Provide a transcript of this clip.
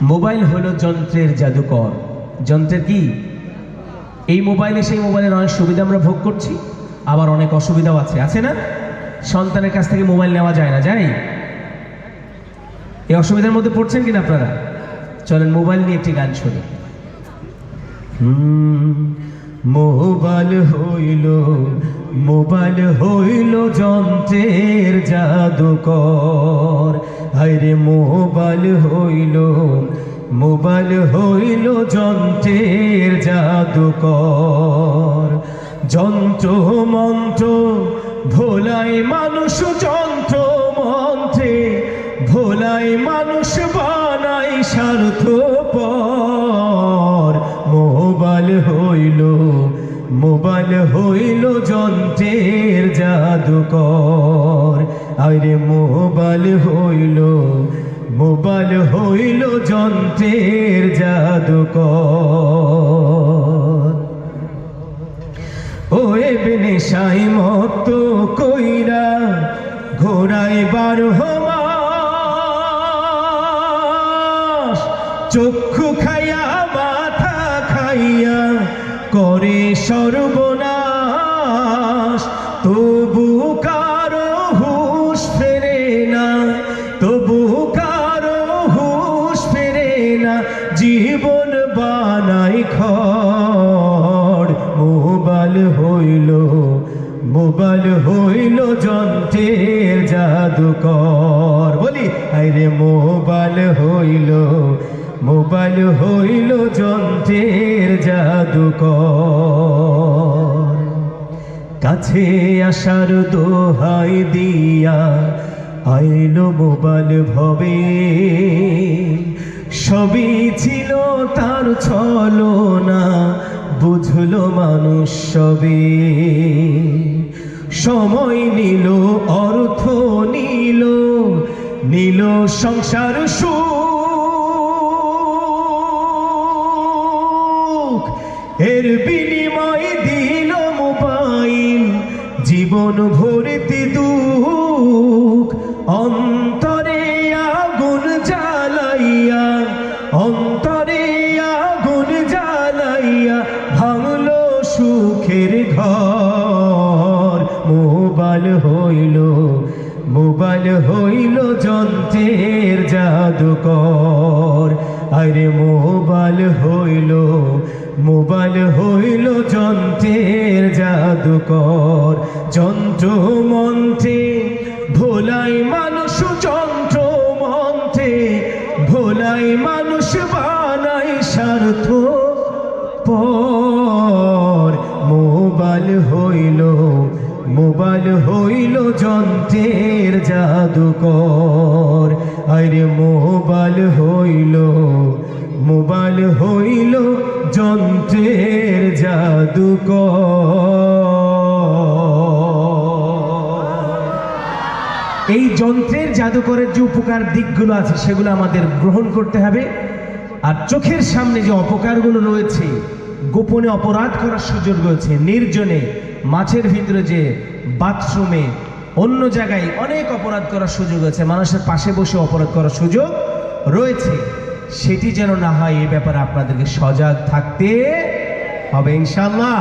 Mobile হলো যন্ত্রের জাদুকর। যন্ত্রের কি? এই মোবাইলে সেই মোবাইলের অনেক সুবিধা আমরা ভোগ করছি, আবার অনেক অসুবিধাও আছে, আছে না? সন্তানের কাছ থেকে মোবাইল নেওয়া যায় না, যায়? এই অসুবিধার মধ্যে পড়ছেন কিনা আপনারা? চলেন মোবাইল নিয়ে একটি গান শুনি। মোবাইল হইল যন্ত্রের জাদুকর। হায়রে মোবাইল হইল যন্ত্রের জাদুকর। যন্ত্র মন্ত্র ভোলাই মানুষ, যন্ত্র মন্ত্রে ভোলাই মানুষ বানাই স্বার্থপর। মোবাইল হইল যন্ত্রের জাদুকর। আরে মোবাইল হইল যন্ত্রের জাদুকর। ও এমনি সাই মত কইরা ঘোড়ায় 12 মাস, চক্ষু খাইয়া মাথা খাইয়া করে সর্বনাশ। তবু কারো হুঁশ ফেরে না, তবু কারো হুঁশ ফেরে না, জীবন বানাই খড়। মোবাইল হইল যন্ত্রের জাদুকর। বলি আরে মোবাইল হইল যন্ত্রের জাদুকর। কাছে আসার দোহাই দিয়া আইলো মোবাইল ভবে, সবই ছিল তার ছলনা, বুঝলো মানুষ সবে। সময় নিল, অর্থ নিল সংসার সুখ, এর বিনিময় দিল মোবাইল জীবন ভর্তি দুঃখ। অন্তরে আগুন জ্বালাইয়া, অন্তরে আগুন জ্বালাইয়া ভাঙলো সুখের ঘর। মোবাইল হইল যন্ত্রের জাদুকর। আরে মোবাইল হইল যন্ত্রের জাদুকর। যন্ত্র মন্ত্রে ভোলাই মানুষ, যন্ত্র মন্ত্রে ভোলাই মানুষ বানাই স্বার্থপর। মোবাইল হইল যন্ত্রের জাদুকর। আরে মোবাইল হইল যন্ত্রের জাদুকর। এই যন্ত্রের জাদুকরের যে উপকার দিকগুলো আছে সেগুলো আমাদের গ্রহণ করতে হবে। আর চোখের সামনে যে অপকারগুলো রয়েছে, গোপনে অপরাধ করার সুযোগ রয়েছে, নির্জনে মাছের ভিতরে, যে বাথরুমে, অন্য জায়গায় অনেক অপরাধ করার সুযোগ আছে, মানুষের পাশে বসে অপরাধ করার সুযোগ রয়েছে, সেটি যেন না হয় এই ব্যাপারে আপনাদেরকে সজাগ থাকতে হবে ইনশাআল্লাহ।